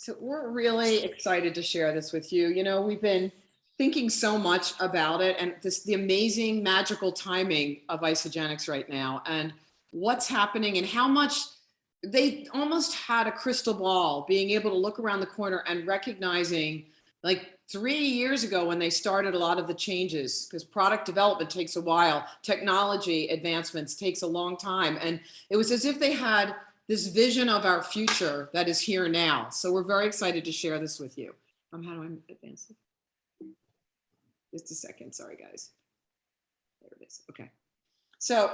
So we're really excited to share this with you. You know, we've been thinking so much about it and the amazing magical timing of Isagenix right now and what's happening and how much they almost had a crystal ball, being able to look around the corner and recognizing, like 3 years ago when they started a lot of the changes, because product development takes a while, technology advancements takes a long time. And it was as if they had this vision of our future that is here now. So we're very excited to share this with you. How do I advance it? Just a second, sorry guys. There it is, okay. So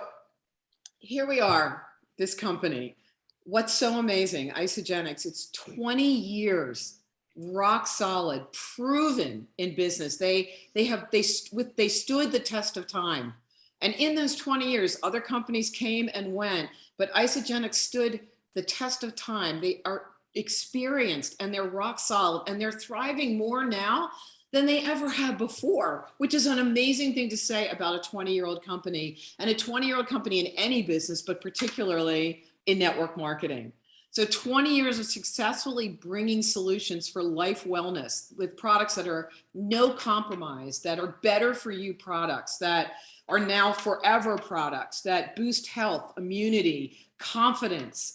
here we are, this company. What's so amazing, Isagenix, it's 20 years, rock solid, proven in business. They stood the test of time. And in those 20 years, other companies came and went, but Isagenix stood the test of time. They are experienced and they're rock solid and they're thriving more now than they ever have before, which is an amazing thing to say about a 20-year-old company and a 20-year-old company in any business, but particularly in network marketing. So 20 years of successfully bringing solutions for life wellness with products that are no compromise, that are better for you products, that are now forever products, that boost health, immunity, confidence,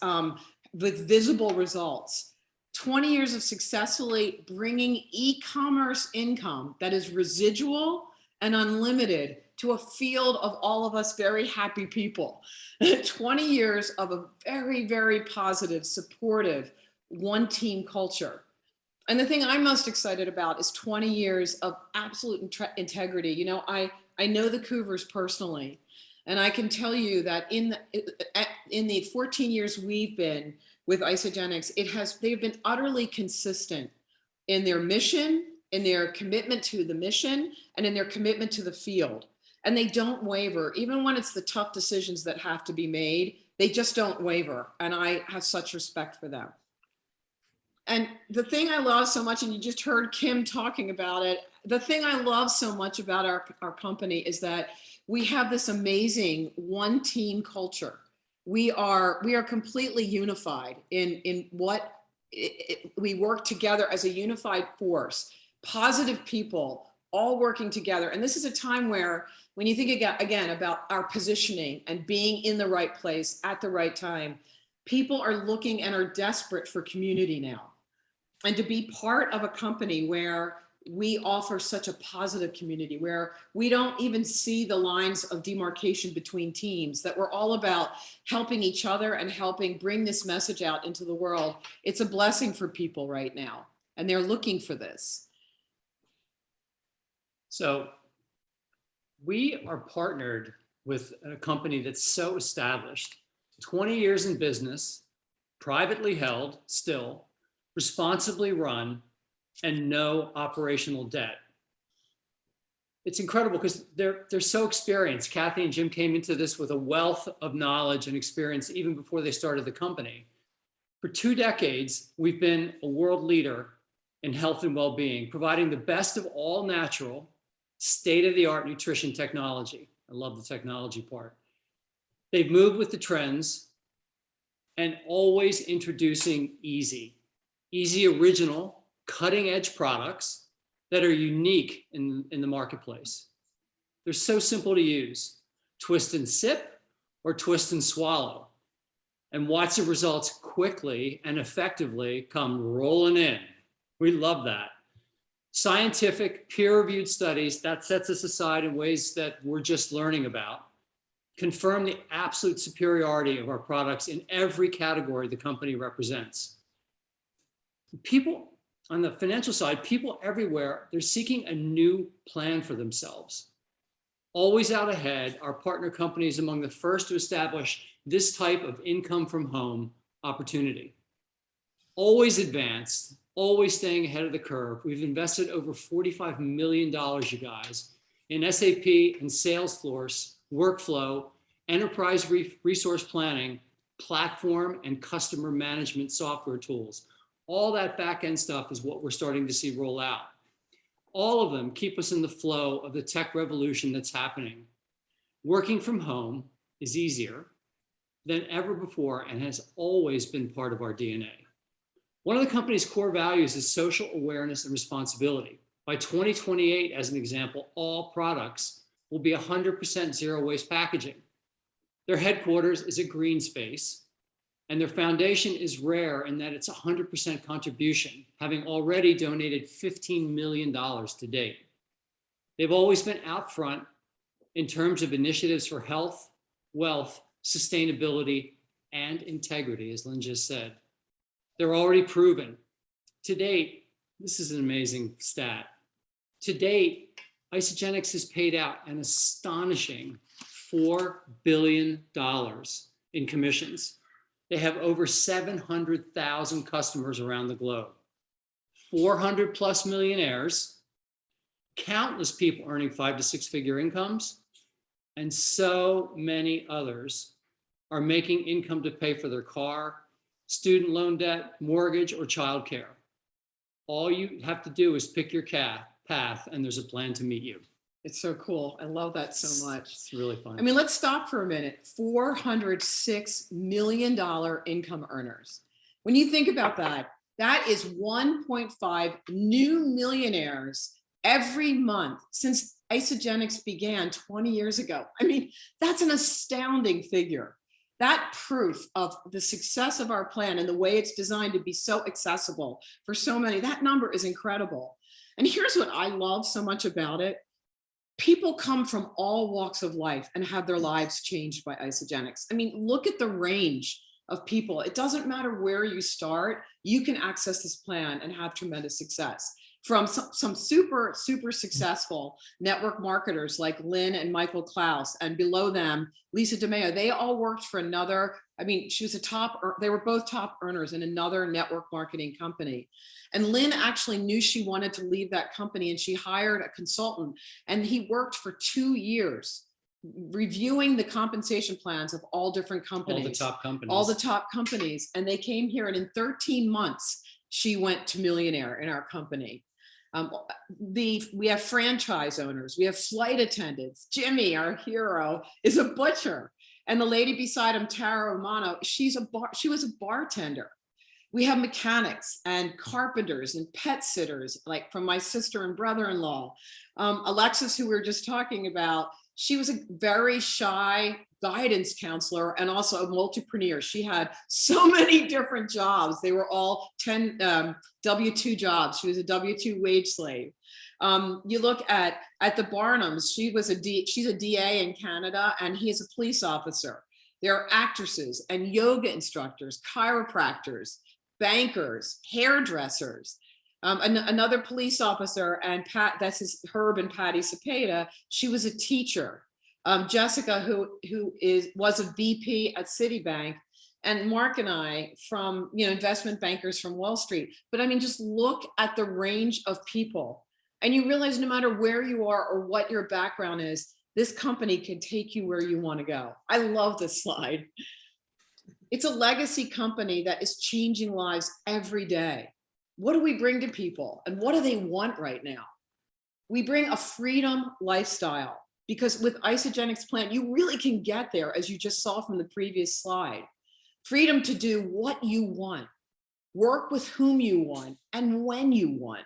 with visible results. 20 years of successfully bringing e-commerce income that is residual and unlimited to a field of all of us very happy people. 20 years of a very, very positive, supportive, one team culture. And the thing I'm most excited about is 20 years of absolute integrity. You know, I know the Coovers personally, and I can tell you that in the 14 years we've been with Isagenix, they've been utterly consistent in their mission, in their commitment to the mission, and in their commitment to the field. And they don't waver, even when it's the tough decisions that have to be made, they just don't waver. And I have such respect for them. And the thing I love so much, and you just heard Kim talking about it, the thing I love so much about our company is that we have this amazing one team culture. We are completely unified in what we work together as a unified force, positive people, all working together. And this is a time where, when you think again about our positioning and being in the right place at the right time, people are looking and are desperate for community now. And to be part of a company where we offer such a positive community, where we don't even see the lines of demarcation between teams, that we're all about helping each other and helping bring this message out into the world. It's a blessing for people right now, and they're looking for this. So we are partnered with a company that's so established, 20 years in business, privately held still, responsibly run, and no operational debt. It's incredible because they're so experienced. Kathy and Jim came into this with a wealth of knowledge and experience even before they started the company. For 2 decades, we've been a world leader in health and well-being, providing the best of all natural, state-of-the-art nutrition technology. I love the technology part. They've moved with the trends and always introducing easy original, cutting-edge products that are unique in the marketplace. They're so simple to use. Twist and sip or twist and swallow. And watch the results quickly and effectively come rolling in. We love that. Scientific, peer-reviewed studies, that sets us aside in ways that we're just learning about, confirm the absolute superiority of our products in every category the company represents. People on the financial side, people everywhere, they're seeking a new plan for themselves. Always out ahead, our partner company is among the first to establish this type of income from home opportunity. Always advanced, always staying ahead of the curve. We've invested over $45 million, you guys, in SAP and Salesforce, workflow, enterprise resource planning, platform, and customer management software tools. All that back-end stuff is what we're starting to see roll out. All of them keep us in the flow of the tech revolution that's happening. Working from home is easier than ever before and has always been part of our DNA. One of the company's core values is social awareness and responsibility. By 2028, as an example, all products will be 100% zero waste packaging. Their headquarters is a green space, and their foundation is rare in that it's 100% contribution, having already donated $15 million to date. They've always been out front in terms of initiatives for health, wealth, sustainability, and integrity, as Lynn just said. They're already proven. To date, this is an amazing stat. To date, Isagenix has paid out an astonishing $4 billion in commissions. They have over 700,000 customers around the globe, 400 plus millionaires, countless people earning 5 to 6 figure incomes, and so many others are making income to pay for their car, student loan debt, mortgage, or childcare. All you have to do is pick your path, and there's a plan to meet you. It's so cool. I love that so much. It's really fun. I mean, let's stop for a minute. $406 million income earners. When you think about that, that is 1.5 new millionaires every month since Isagenix began 20 years ago. I mean, that's an astounding figure. That proof of the success of our plan and the way it's designed to be so accessible for so many, that number is incredible. And here's what I love so much about it. People come from all walks of life and have their lives changed by Isagenix. I mean, look at the range of people. It doesn't matter where you start, you can access this plan and have tremendous success. From some super successful network marketers like Lynn and Michael Klaus, and below them, Lisa DeMeo, they all worked for another, I mean, she was they were both top earners in another network marketing company. And Lynn actually knew she wanted to leave that company, and she hired a consultant, and he worked for 2 years reviewing the compensation plans of all different companies. All the top companies. And they came here, and in 13 months, she went to millionaire in our company. We have franchise owners, we have flight attendants. Jimmy, our hero, is a butcher. And the lady beside him, Tara Romano, she was a bartender. We have mechanics and carpenters and pet sitters, like from my sister and brother-in-law. Alexis, who we were just talking about, she was a very shy guidance counselor and also a multipreneur. She had so many different jobs. They were all 10 W-2 jobs. She was a W-2 wage slave. You look at the Barnums, she's a DA in Canada, and he is a police officer. There are actresses and yoga instructors, chiropractors, bankers, hairdressers. Another police officer, and Herb and Patty Cepeda, she was a teacher. Jessica, who was a VP at Citibank, and Mark and I from investment bankers from Wall Street. But I mean, just look at the range of people, and you realize no matter where you are or what your background is, this company can take you where you want to go. I love this slide. It's a legacy company that is changing lives every day. What do we bring to people, and what do they want right now? We bring a freedom lifestyle, because with Isagenix plan, you really can get there, as you just saw from the previous slide. Freedom to do what you want, work with whom you want, and when you want.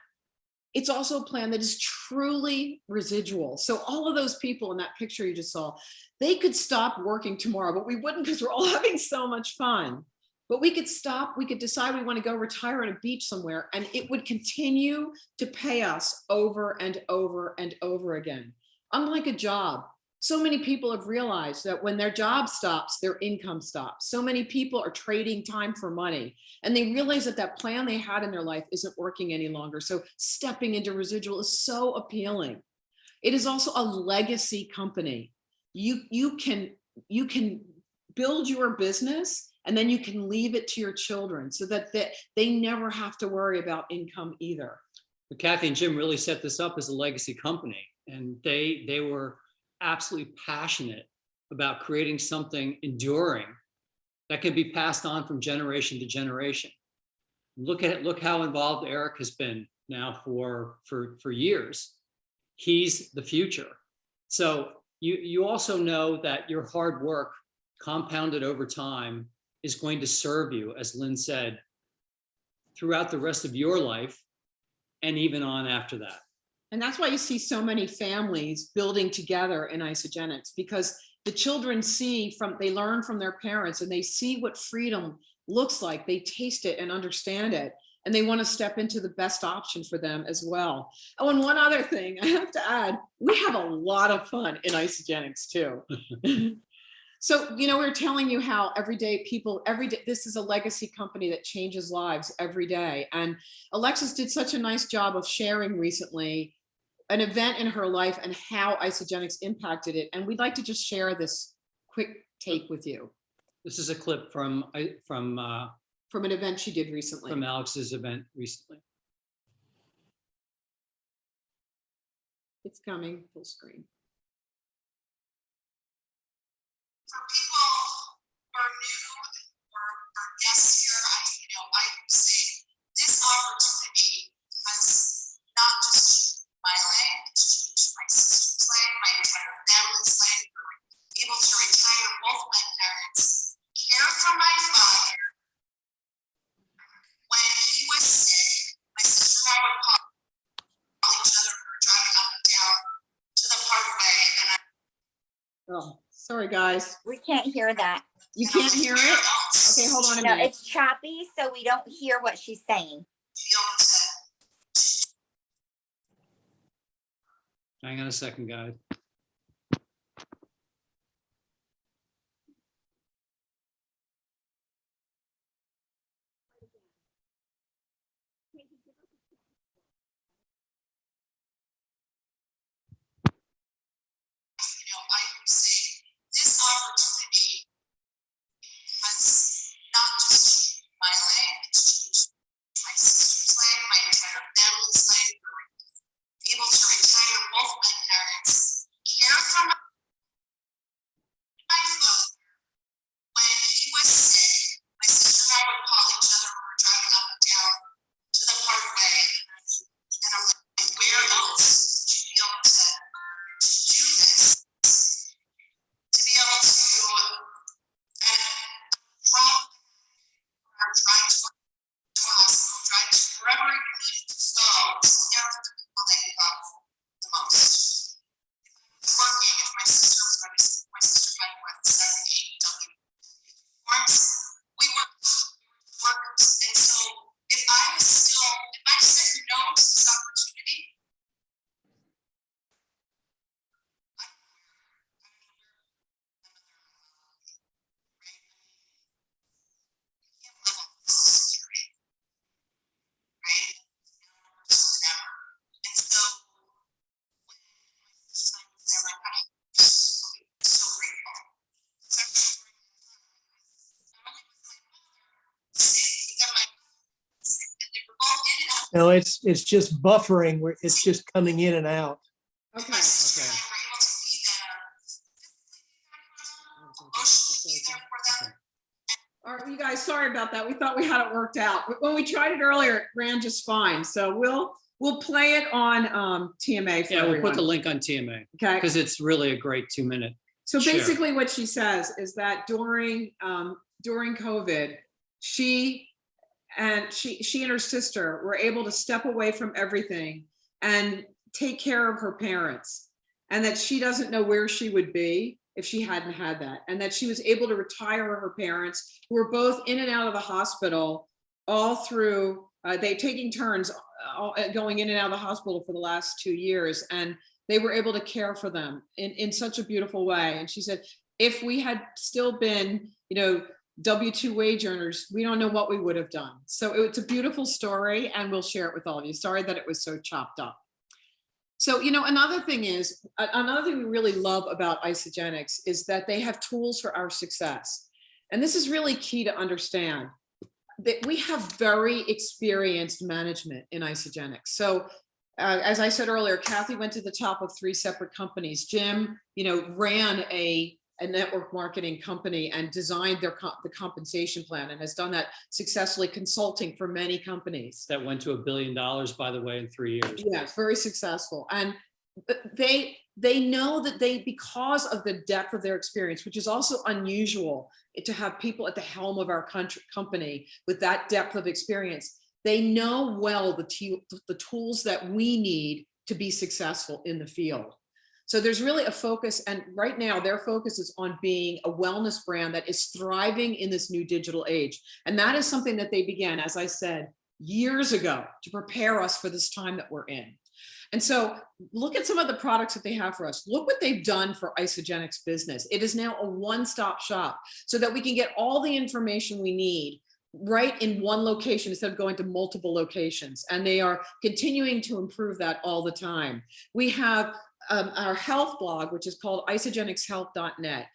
It's also a plan that is truly residual. So all of those people in that picture you just saw, they could stop working tomorrow, but we wouldn't, because we're all having so much fun. But we could stop, we could decide we want to go retire on a beach somewhere, and it would continue to pay us over and over and over again. Unlike a job, so many people have realized that when their job stops, their income stops. So many people are trading time for money, and they realize that that plan they had in their life isn't working any longer. So stepping into residual is so appealing. It is also a legacy company. You can build your business, and then you can leave it to your children so that they never have to worry about income either. But Kathy and Jim really set this up as a legacy company, and they were absolutely passionate about creating something enduring that can be passed on from generation to generation. Look how involved Eric has been now for years. He's the future. So you also know that your hard work compounded over time is going to serve you, as Lynn said, throughout the rest of your life and even on after that. And that's why you see so many families building together in Isagenix, because the children they learn from their parents and they see what freedom looks like. They taste it and understand it. And they want to step into the best option for them as well. Oh, and one other thing I have to add, we have a lot of fun in Isagenix too. So, we're telling you how every day, this is a legacy company that changes lives every day. And Alexis did such a nice job of sharing recently an event in her life and how Isagenix impacted it. And we'd like to just share this quick take with you. This is a clip from an event she did recently. From Alex's event recently. It's coming full screen. For people who are new or guests here, I would say this opportunity has not just changed my life, it's changed my sister's life, my entire family's life. We were able to retire both my parents, care for my father. When he was sick, my sister and I would call each other. We were driving up and down to the parkway, and Oh, sorry, guys. We can't hear that. You can't hear it? Okay, hold on a No, minute. it's choppy, so we don't hear what she's saying. Hang on a second, guys. I would say this opportunity has not just changed my life, it's changed my sister's life, my entire family's life. We were able to retire both my parents, care for my father. When he was sick, my sister and I would call each other. We were driving up and down to the parkway, and I'm like, where else would you be able to do this? To be able to drop or drive to a hospital, drive to wherever you needed to go, to care for the people that you love the most. If I was working, if my sister was going to, my sister had 78 works, we worked, and so if I said no to this opportunity, No, it's just buffering where it's just coming in and out. Okay. All right, you guys, sorry about that. We thought we had it worked out. When we tried it earlier, it ran just fine. So we'll play it on TMA for Yeah, we'll everyone. put the link on TMA Okay. because it's really a great 2-minute. So share. basically what she says is that during COVID, she and her sister were able to step away from everything and take care of her parents, and that she doesn't know where she would be if she hadn't had that, and that she was able to retire her parents, who were both in and out of the hospital all through, they taking turns going in and out of the hospital for the last 2 years, and they were able to care for them in such a beautiful way. And she said, if we had still been, W-2 wage earners, we don't know what we would have done. So it's a beautiful story, and we'll share it with all of you. Sorry that it was so chopped up. So, another thing we really love about Isagenix is that they have tools for our success. And this is really key to understand, that we have very experienced management in Isagenix. So as I said earlier, Kathy went to the top of 3 separate companies. Jim, ran a network marketing company and designed the compensation plan, and has done that successfully, consulting for many companies. That went to $1 billion, by the way, in 3 years. Yeah, it's very successful. And they know that because of the depth of their experience, which is also unusual to have people at the helm of our company with that depth of experience, They know well the tools that we need to be successful in the field. So there's really a focus, and right now their focus is on being a wellness brand that is thriving in this new digital age. And that is something that they began, as I said, years ago to prepare us for this time that we're in. And so look at some of the products that they have for us. Look what they've done for Isagenix business. It is now a one-stop shop so that we can get all the information we need right in one location instead of going to multiple locations. And they are continuing to improve that all the time. We have our health blog, which is called isagenixhealth.net.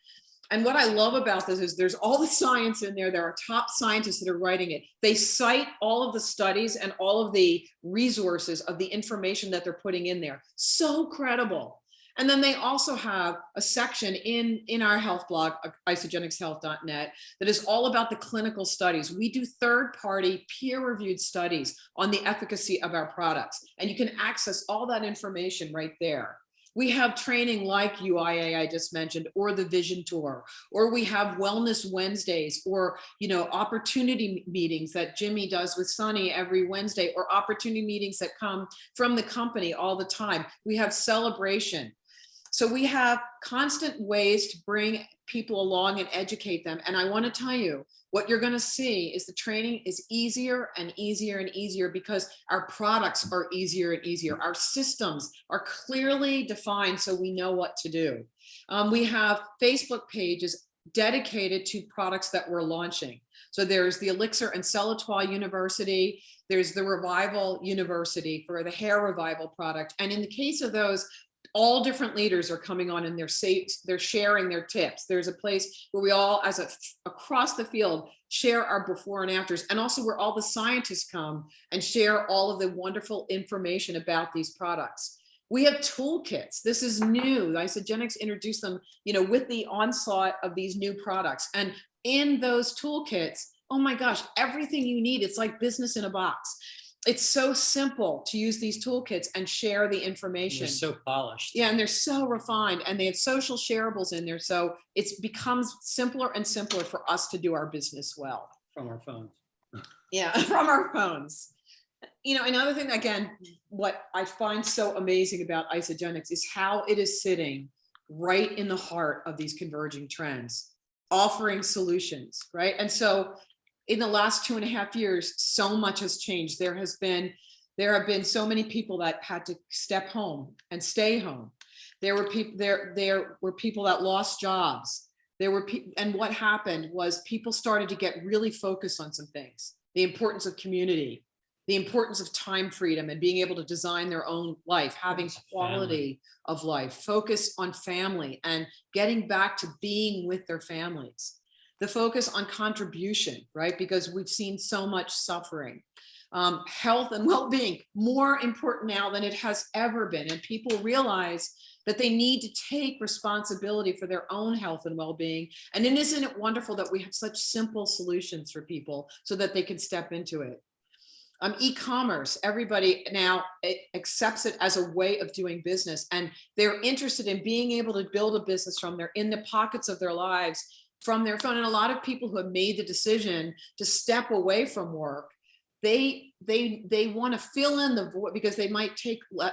And what I love about this is there's all the science in there. There are top scientists that are writing it. They cite all of the studies and all of the resources of the information that they're putting in there. So credible. And then they also have a section in our health blog, isagenixhealth.net, that is all about the clinical studies. We do third-party peer-reviewed studies on the efficacy of our products. And you can access all that information right there. We have training like UIA I just mentioned, or the Vision Tour, or we have Wellness Wednesdays, or opportunity meetings that Jimmy does with Sunny every Wednesday, or opportunity meetings that come from the company all the time. We have celebration. So we have constant ways to bring people along and educate them. And I want to tell you, what you're going to see is the training is easier and easier and easier because our products are easier and easier. Our systems are clearly defined so we know what to do. We have Facebook pages dedicated to products that we're launching. So there's the Elixir and Celatois University. There's the Revival University for the hair revival product. And in the case of those, all different leaders are coming on and they're sharing their tips. There's a place where we all, across the field, share our before and afters, and also where all the scientists come and share all of the wonderful information about these products. We have toolkits. This is new. Isagenix introduced them, with the onslaught of these new products. And in those toolkits, oh my gosh, everything you need. It's like business in a box. It's so simple to use these toolkits and share the information. They're so polished. Yeah, and they're so refined, and they have social shareables in there. So it becomes simpler and simpler for us to do our business well. From our phones. Yeah, from our phones. Another thing, again, what I find so amazing about Isagenix is how it is sitting right in the heart of these converging trends, offering solutions, right? And so in the last 2.5 years, so much has changed. There have been so many people that had to step home and stay home. There were people that lost jobs. And what happened was people started to get really focused on some things: the importance of community, the importance of time freedom and being able to design their own life, having quality of life, focus on family and getting back to being with their families. The focus on contribution, right? Because we've seen so much suffering. Health and well-being, more important now than it has ever been. And people realize that they need to take responsibility for their own health and well-being. And isn't it wonderful that we have such simple solutions for people so that they can step into it? E-commerce, everybody now accepts it as a way of doing business. And they're interested in being able to build a business in the pockets of their lives, from their phone. And a lot of people who have made the decision to step away from work, they want to fill in the void because they might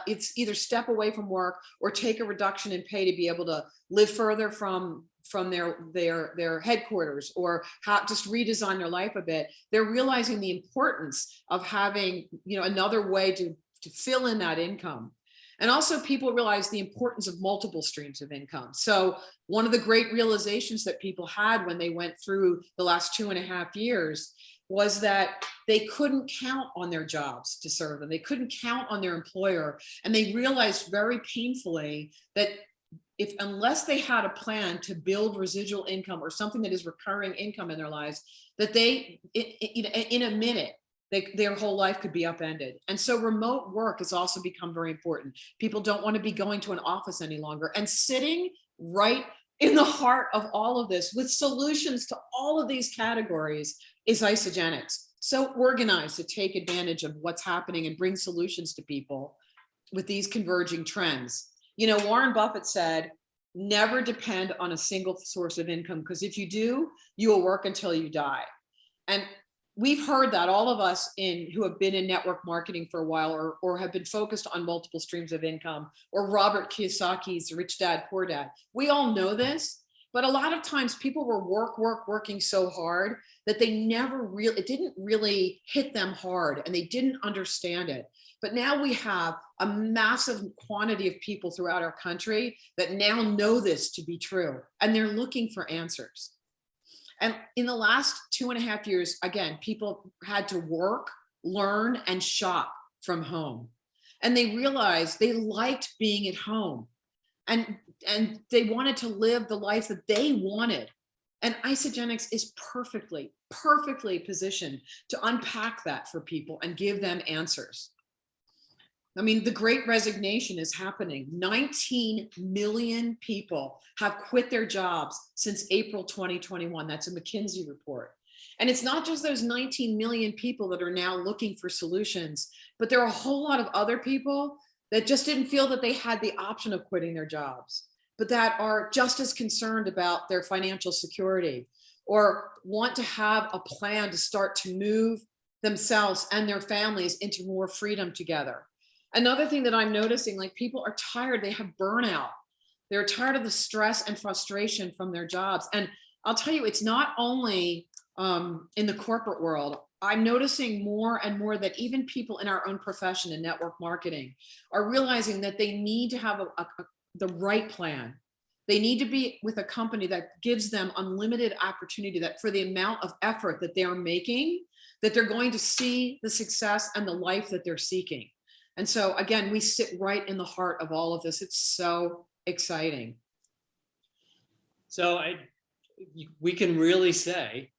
it's either step away from work or take a reduction in pay to be able to live further from their headquarters, or just redesign their life a bit. They're realizing the importance of having, another way to fill in that income. And also people realize the importance of multiple streams of income. So one of the great realizations that people had when they went through the last 2.5 years was that they couldn't count on their jobs to serve them. They couldn't count on their employer. And they realized very painfully that unless they had a plan to build residual income or something that is recurring income in their lives, that in a minute, their whole life could be upended. And so remote work has also become very important. People don't want to be going to an office any longer. And sitting right in the heart of all of this with solutions to all of these categories is Isagenix. So organized to take advantage of what's happening and bring solutions to people with these converging trends. Warren Buffett said, never depend on a single source of income, because if you do, you will work until you die. And we've heard that, all of us who have been in network marketing for a while, or have been focused on multiple streams of income, or Robert Kiyosaki's Rich Dad, Poor Dad. We all know this, but a lot of times people were working so hard that they never really, it didn't really hit them hard and they didn't understand it. But now we have a massive quantity of people throughout our country that now know this to be true, and they're looking for answers. And in the last 2.5 years, again, people had to work, learn, and shop from home. And they realized they liked being at home, and they wanted to live the life that they wanted. And Isagenix is perfectly positioned to unpack that for people and give them answers. I mean, the great resignation is happening. 19 million people have quit their jobs since April 2021. That's a McKinsey report. And it's not just those 19 million people that are now looking for solutions, but there are a whole lot of other people that just didn't feel that they had the option of quitting their jobs, but that are just as concerned about their financial security, or want to have a plan to start to move themselves and their families into more freedom together. Another thing that I'm noticing, like, people are tired, they have burnout. They're tired of the stress and frustration from their jobs. And I'll tell you, it's not only in the corporate world. I'm noticing more and more that even people in our own profession in network marketing are realizing that they need to have the right plan. They need to be with a company that gives them unlimited opportunity, that for the amount of effort that they are making, that they're going to see the success and the life that they're seeking. And so again, we sit right in the heart of all of this. It's so exciting. So we can really say,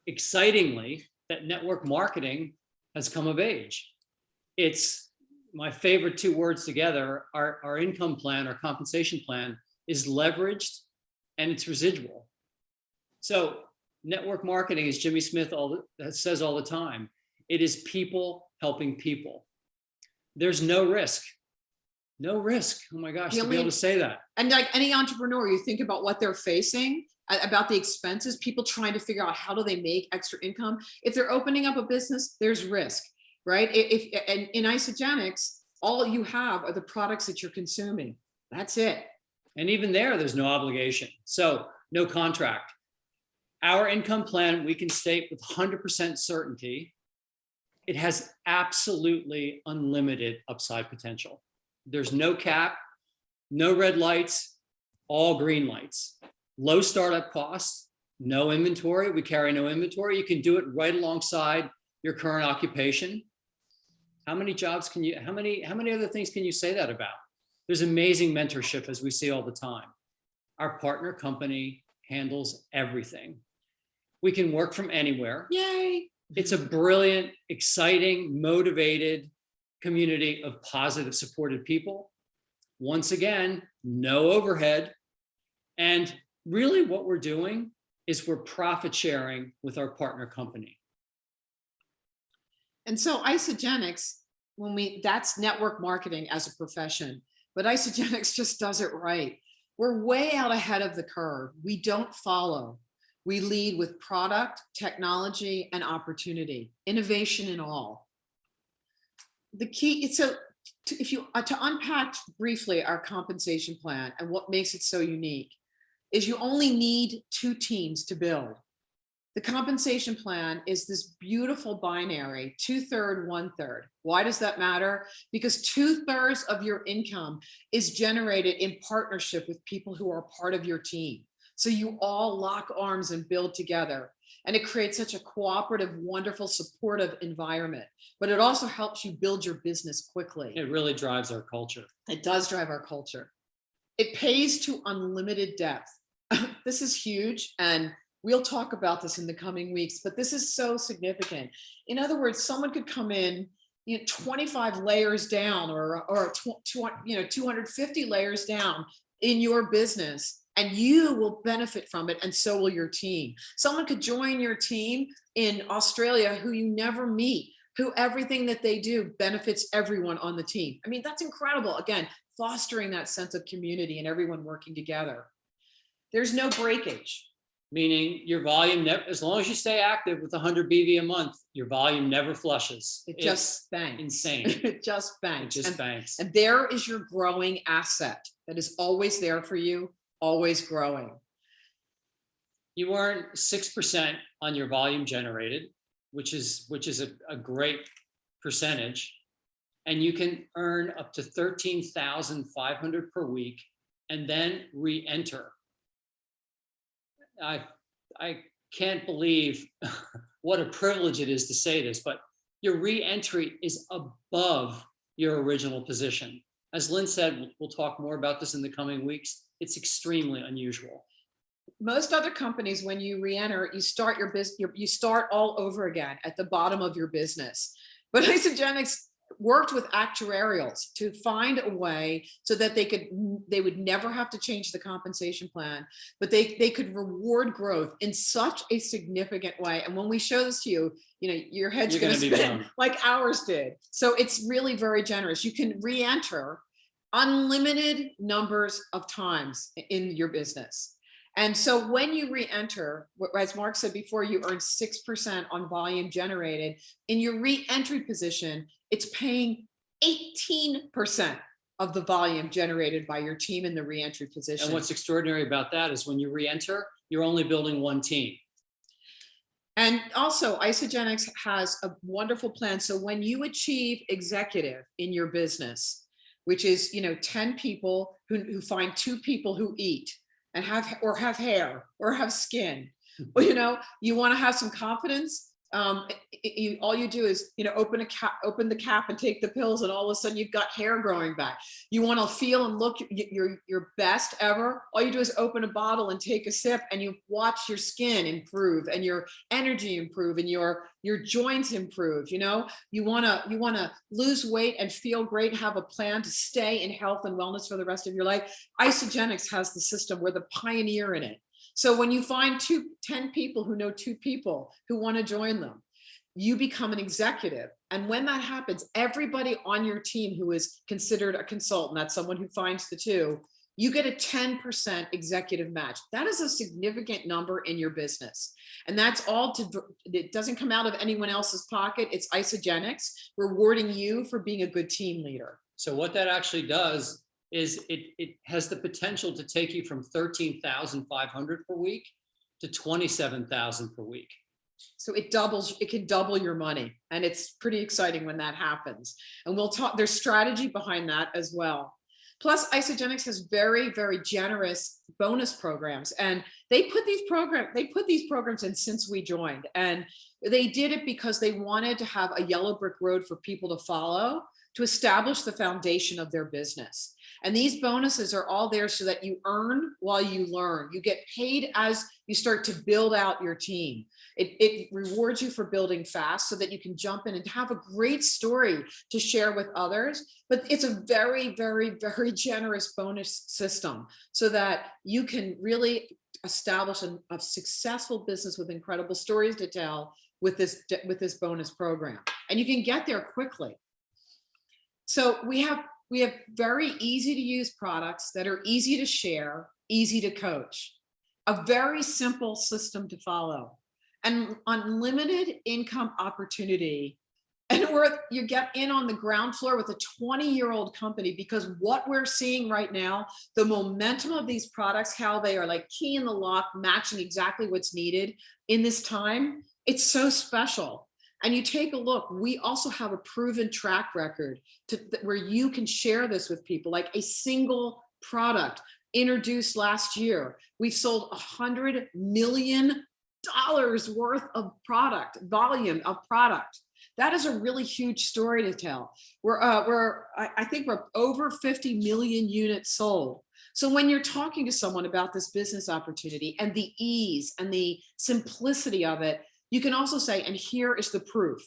excitingly, that network marketing has come of age. It's my favorite two words together. Our income plan, our compensation plan, is leveraged and it's residual. So network marketing, as Jimmy Smith says all the time, it is people helping people. There's no risk. No risk. Oh my gosh, to be able to say that. And like any entrepreneur, you think about what they're facing, about the expenses, people trying to figure out how do they make extra income. If they're opening up a business, there's risk, right? And in Isagenix, all you have are the products that you're consuming. That's it. And even there's no obligation. So no contract. Our income plan, we can state with 100% certainty, it has absolutely unlimited upside potential. There's no cap, no red lights, all green lights. Low startup costs, no inventory. We carry no inventory. You can do it right alongside your current occupation. How many jobs can you, how many other things can you say that about? There's amazing mentorship, as we see all the time. Our partner company handles everything. We can work from anywhere. Yay. It's a brilliant, exciting, motivated community of positive, supported people. Once again, no overhead. And really what we're doing is we're profit sharing with our partner company. And so Isagenix, that's network marketing as a profession, but Isagenix just does it right. We're way out ahead of the curve. We don't follow. We lead with product, technology, and opportunity, innovation in all. The key, to unpack briefly our compensation plan and what makes it so unique, is you only need 2 teams to build. The compensation plan is this beautiful binary, 2/3, 1/3. Why does that matter? Because 2/3 of your income is generated in partnership with people who are part of your team. So you all lock arms and build together. And it creates such a cooperative, wonderful, supportive environment. But it also helps you build your business quickly. It really drives our culture. It does drive our culture. It pays to unlimited depth. This is huge. And we'll talk about this in the coming weeks, but this is so significant. In other words, someone could come in 25 layers down or 250 layers down in your business, and you will benefit from it, and so will your team. Someone could join your team in Australia who you never meet, who everything that they do benefits everyone on the team. I mean, that's incredible. Again, fostering that sense of community and everyone working together. There's no breakage. meaning your volume never, as long as you stay active with 100 BV a month, your volume never flushes. It just banks. insane. It just It banks. just And, banks. and there is your growing asset that is always there for you, always growing. You earn 6% on your volume generated, which is a great percentage. And you can earn up to 13,500 per week and then re-enter. I can't believe what a privilege it is to say this, but your re-entry is above your original position. As Lynn said, we'll talk more about this in the coming weeks. It's extremely unusual. Most other companies, when you re-enter, you start your business, you start all over again at the bottom of your business. But Isagenix worked with actuarials to find a way so that they would never have to change the compensation plan, but they could reward growth in such a significant way. And when we show this to you, your head's You're going to gonna be spin blown. like ours did. So it's really very generous. You can re-enter unlimited numbers of times in your business. And so when you re-enter, as Mark said before, you earn 6% on volume generated. In your re-entry position, it's paying 18% of the volume generated by your team in the re-entry position. And what's extraordinary about that is when you re-enter, you're only building one team. And also, Isagenix has a wonderful plan. So when you achieve executive in your business, which is 10 people who find 2 people who eat and have hair or have skin, you want to have some confidence. All you do is open the cap and take the pills, and all of a sudden you've got hair growing back. You want to feel and look your best ever. All you do is open a bottle and take a sip, and you watch your skin improve and your energy improve and your joints improve. You want to lose weight and feel great, have a plan to stay in health and wellness for the rest of your life. Isagenix has the system. We're the pioneer in it. So when you find 10 people who know 2 people who want to join them, you become an executive. And when that happens, everybody on your team who is considered a consultant, that's someone who finds the 2, you get a 10% executive match. That is a significant number in your business. And that's all it doesn't come out of anyone else's pocket. It's Isagenix rewarding you for being a good team leader. So what that actually does is it has the potential to take you from 13,500 per week to 27,000 per week. So it can double your money. And it's pretty exciting when that happens. And we'll talk, there's strategy behind that as well. Plus, Isagenix has very, very generous bonus programs. And they put these programs in since we joined. And they did it because they wanted to have a yellow brick road for people to follow to establish the foundation of their business. And these bonuses are all there so that you earn while you learn. You get paid as you start to build out your team. It rewards you for building fast so that you can jump in and have a great story to share with others. But it's a very, very, very generous bonus system so that you can really establish a successful business with incredible stories to tell with this bonus program. And you can get there quickly. So we have very easy to use products that are easy to share, easy to coach, a very simple system to follow, and unlimited income opportunity. And you get in on the ground floor with a 20-year-old company, because what we're seeing right now, the momentum of these products, how they are like key in the lock, matching exactly what's needed in this time, it's so special. And you take a look, we also have a proven track record where you can share this with people, like a single product introduced last year. We've sold $100 million worth of volume of product. That is a really huge story to tell. I think we're over 50 million units sold. So when you're talking to someone about this business opportunity and the ease and the simplicity of it, you can also say, and here is the proof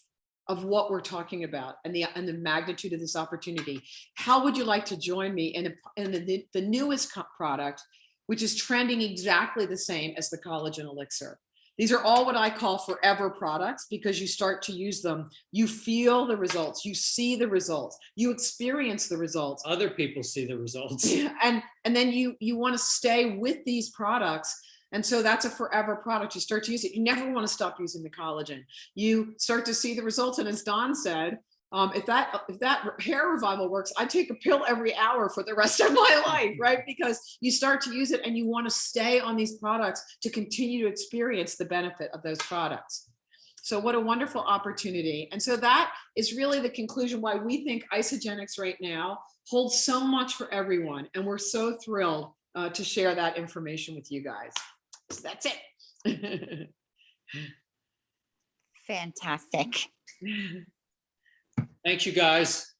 of what we're talking about and the magnitude of this opportunity. How would you like to join me in the newest product, which is trending exactly the same as the collagen elixir? These are all what I call forever products, because you start to use them, you feel the results, you see the results, you experience the results. Other people see the results. And then you want to stay with these products And so that's a forever product. You start to use it. You never want to stop using the collagen. You start to see the results. And as Don said, if that hair revival works, I take a pill every hour for the rest of my life, right? Because you start to use it and you want to stay on these products to continue to experience the benefit of those products. So what a wonderful opportunity. And so that is really the conclusion why we think Isagenix right now holds so much for everyone. And we're so thrilled to share that information with you guys. So that's it. Fantastic. Thanks, you guys.